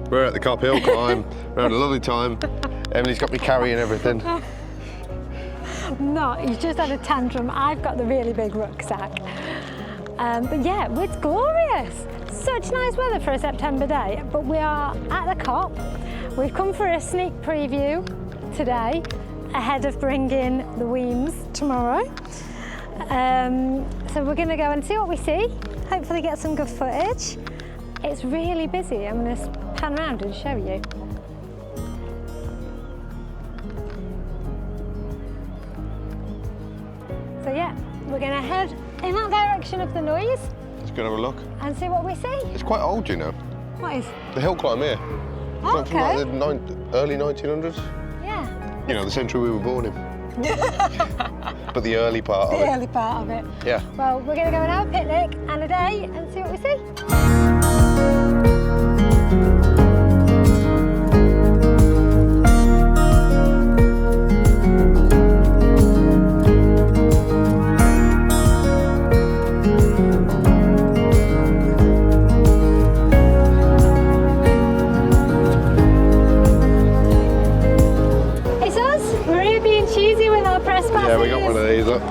We're at the KOP Hill Climb. We're having a lovely time. Emily's got me carrying everything. No, he's just had a tantrum. I've got the really big rucksack. But yeah, it's glorious. Such nice weather for a September day, but we are at the KOP. We've come for a sneak preview today, ahead of bringing the Weems tomorrow. So we're going to go and see what we see, hopefully get some good footage. It's really busy. I'm going to pan around and show you. So yeah, we're going to head in that direction of the noise. Let's go and have a look. And see what we see. It's quite old, you know. What is? The hill climb here. Oh, It's like from like the early 1900s. Yeah. You know, the century we were born in. But the early part of it. The early part of it. Yeah. Well, we're going to go and have a picnic and a day and see what we see. Yeah, we got one of these, look.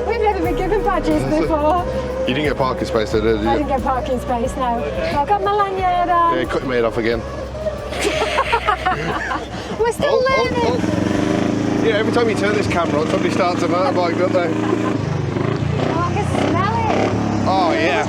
We've never been given badges before. You didn't get parking space there, did you? I didn't get parking space, no. I've got my lanyard on. Yeah, cut your mate off again. We're still learning. Yeah, every time you turn this camera on, somebody starts a motorbike, don't they? Oh, I can smell it. Oh, yeah.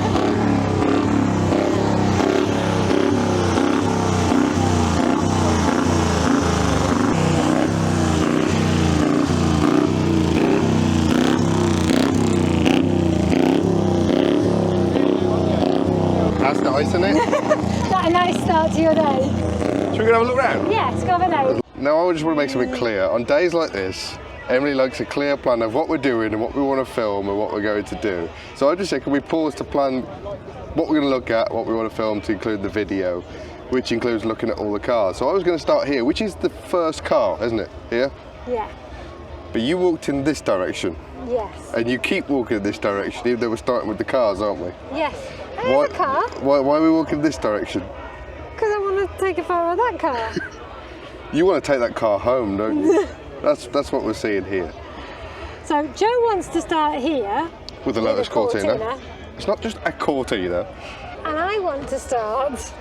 That's nice, isn't it? Is that a nice start to your day? Should we go have a look around? Yes, go over now. Now I just want to make something clear. On days like this, Emily likes a clear plan of what we're doing and what we want to film and what we're going to do. So I just said, can we pause to plan what we're going to look at, what we want to film to include the video, which includes looking at all the cars. So I was going to start here, which is the first car, isn't it? Here? Yeah. But you walked in this direction. Yes. And you keep walking in this direction, even though we're starting with the cars, aren't we? Yes. There's a car. Why are we walking this direction? Because I want to take a photo of that car. You want to take that car home, don't you? That's what we're seeing here. So Joe wants to start here. With the Lotus Cortina. It's not just a Cortina. And I want to start.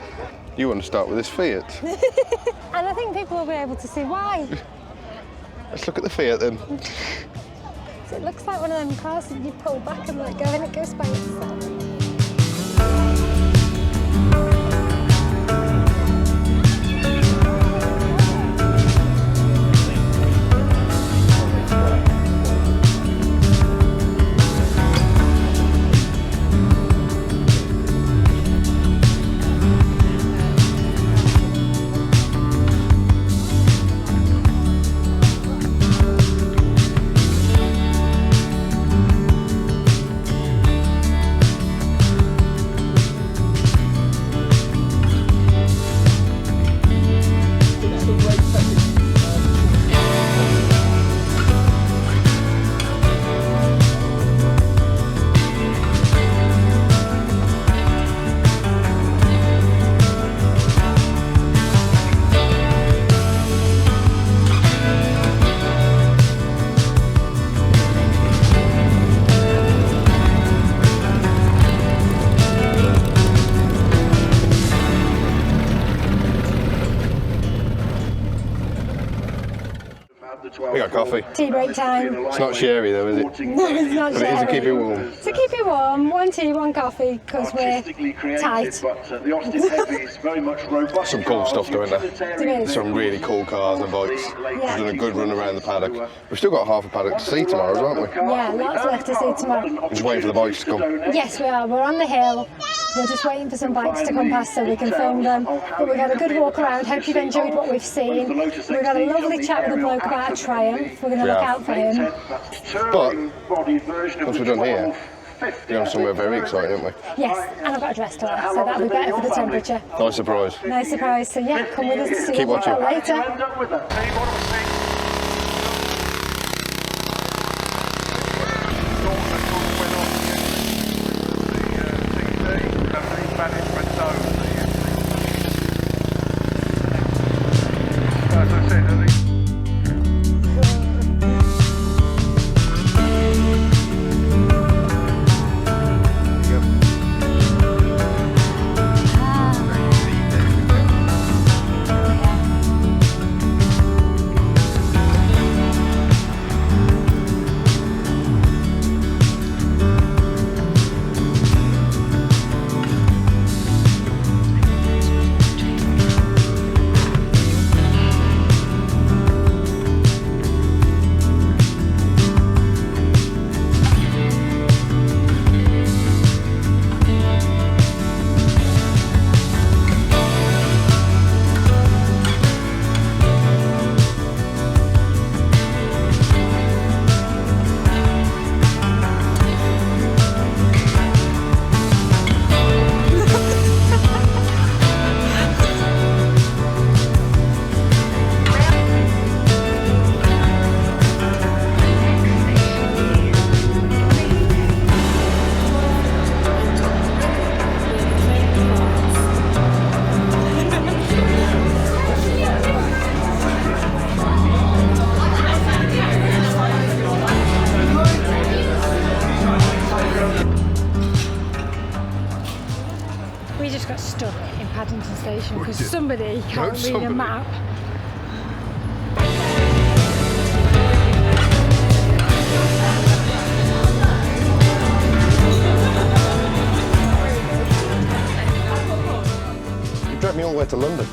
You want to start with this Fiat. And I think people will be able to see why. Let's look at the Fiat then. So it looks like one of them cars that you pull back and let go and it goes by itself. We got coffee. Tea break time. It's not sherry though, is it? No, it's not But it is to keep it warm. To keep it warm, 1 tea, 1 coffee, because we're tight. Some cool stuff though, isn't there? There is. Some really cool cars and bikes. We've done a good run around the paddock. We've still got half a paddock to see tomorrow, haven't we? Yeah, lots left to see tomorrow. We're just waiting for the bikes to come. Yes, we are. We're on the hill. We're just waiting for some bikes to come past so we can film them. But we've had a good walk around. Hope you've enjoyed what we've seen. We've had a lovely chat with the bloke about a Triumph. We're going to look out for him. But once we're done here, we're going somewhere very exciting, aren't we? Yes, and I've got a dress to wear, so that'll be better for the temperature. Nice surprise. Nice surprise. So yeah, come with us to see Keep what we've got watching. later. in Paddington Station because somebody can't No, read a somebody. map. You dragged me all the way to London.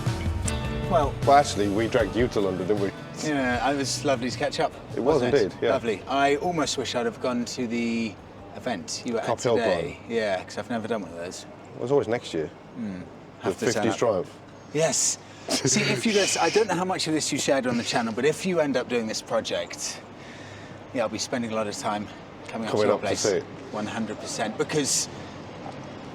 Well, Actually, we dragged you to London, didn't we? yeah, it was lovely to catch up. It was wasn't indeed, yeah. Lovely. I almost wish I'd have gone to the event you were KOP at Hill today. Climb. Yeah, because I've never done one of those. It was always next year. Have The to turn 50s up. Triumph. Yes. See, if you guys, I don't know how much of this you shared on the channel, but if you end up doing this project, yeah, I'll be spending a lot of time coming up to your up to place. see it. 100%. Because,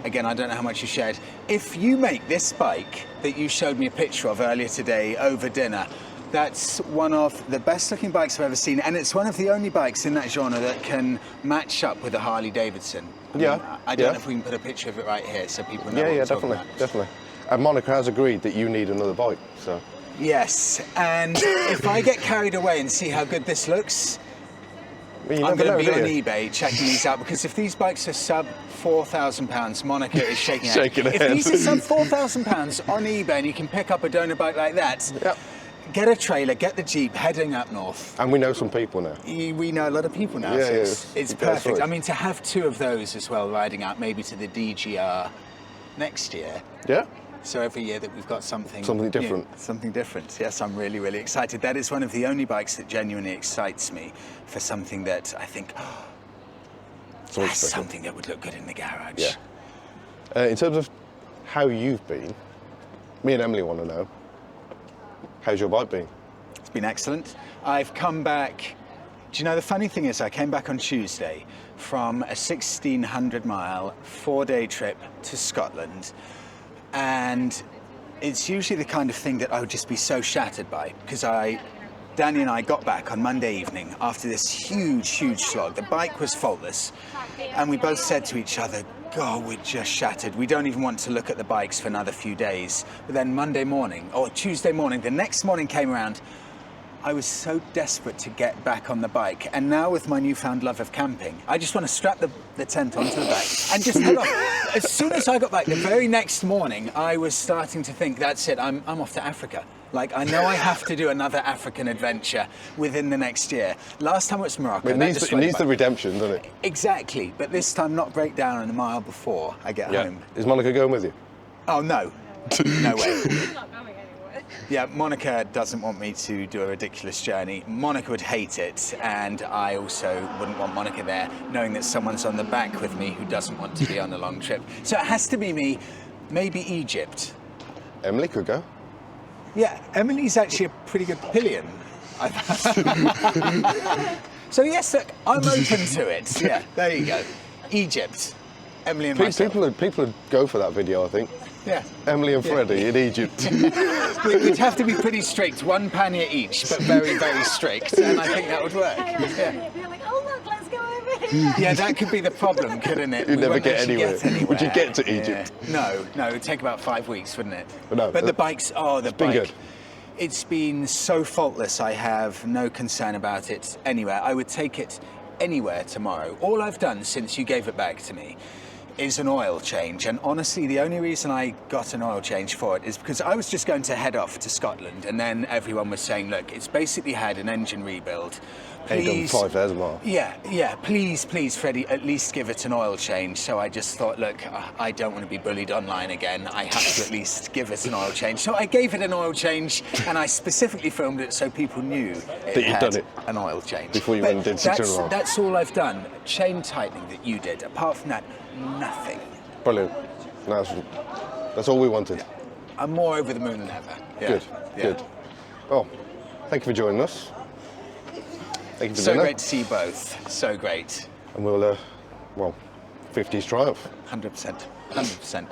again, I don't know how much you shared. If you make this bike that you showed me a picture of earlier today over dinner, that's one of the best looking bikes I've ever seen, and it's one of the only bikes in that genre that can match up with a Harley Davidson. I mean, I don't know if we can put a picture of it right here so people know what we're talking about. definitely. And Monica has agreed that you need another bike, so. Yes, and if I get carried away and see how good this looks, Well, you I'm never going to know, be do on you? eBay checking these out, because if these bikes are sub £4,000, Monica is shaking her head. Shaking her If head. these are sub £4,000 on eBay and you can pick up a donor bike like that, Yep. get a trailer, get the Jeep, heading up north. And we know some people now. We know a lot of people now, Yeah, so yeah, it's that's perfect. right. I mean, to have two of those as well riding out maybe to the DGR next year. Yeah? So every year that we've got something Something new, different. something different. Yes, I'm really, really excited. That is one of the only bikes that genuinely excites me for something that I think, Something that's special. something that would look good in the garage. Yeah. In terms of how you've been, me and Emily want to know, how's your bike been? It's been excellent. I've come back. Do you know, the funny thing is I came back on Tuesday from a 1,600-mile, 4-day trip to Scotland. And it's usually the kind of thing that I would just be so shattered by, because Danny and I got back on Monday evening after this huge, huge slog. The bike was faultless, and we both said to each other, God, we're just shattered. We don't even want to look at the bikes for another few days. But then Monday morning, or Tuesday morning, the next morning came around, I was so desperate to get back on the bike. And now with my newfound love of camping, I just want to strap the tent onto the back and just head off. As soon as I got back, the very next morning, I was starting to think, that's it, I'm off to Africa. Like, I know I have to do another African adventure within the next year. Last time it was Morocco. It needs the redemption, doesn't it? Exactly, but this time not break down in a mile before I get home. Is Monica going with you? Oh, no. No way. I'm not going anywhere. Yeah, Monica doesn't want me to do a ridiculous journey. Monica would hate it, and I also wouldn't want Monica there, knowing that someone's on the back with me who doesn't want to be on a long trip. So it has to be me, maybe Egypt. Emily could go. Yeah, Emily's actually a pretty good pillion. So yes, look, I'm open to it. Yeah, there you go. Egypt. Emily and myself. People would go for that video, I think. Yeah. Emily and Freddie in Egypt. We'd have to be pretty strict, one pannier each, but very, very strict, and I think that would work. Yeah. You're like, oh look, let's go over here. Yeah, that could be the problem, couldn't it? You'd We never wouldn't get actually anywhere. Would you get to Egypt? Yeah. No, it'd take about 5 weeks, wouldn't it? No, But the bike's, the been bike. good. It's been so faultless, I have no concern about it anywhere. I would take it anywhere tomorrow. All I've done since you gave it back to me is an oil change, and honestly the only reason I got an oil change for it is because I was just going to head off to Scotland, and then everyone was saying, look, it's basically had an engine rebuild. Please, done 5,000 miles. Yeah, please, Freddie, at least give it an oil change. So I just thought, look, I don't want to be bullied online again. I have to at least give it an oil change. So I gave it an oil change, and I specifically filmed it so people knew that you'd done it an oil change. before you went and did 600 miles. That's all I've done. Chain tightening that you did. Apart from that, nothing. Brilliant. That's all we wanted. I'm more over the moon than ever. Yeah. Good. Well, thank you for joining us. Thank you for So dinner. great to see you both. So great. And we'll, 50s Triumph. 100%.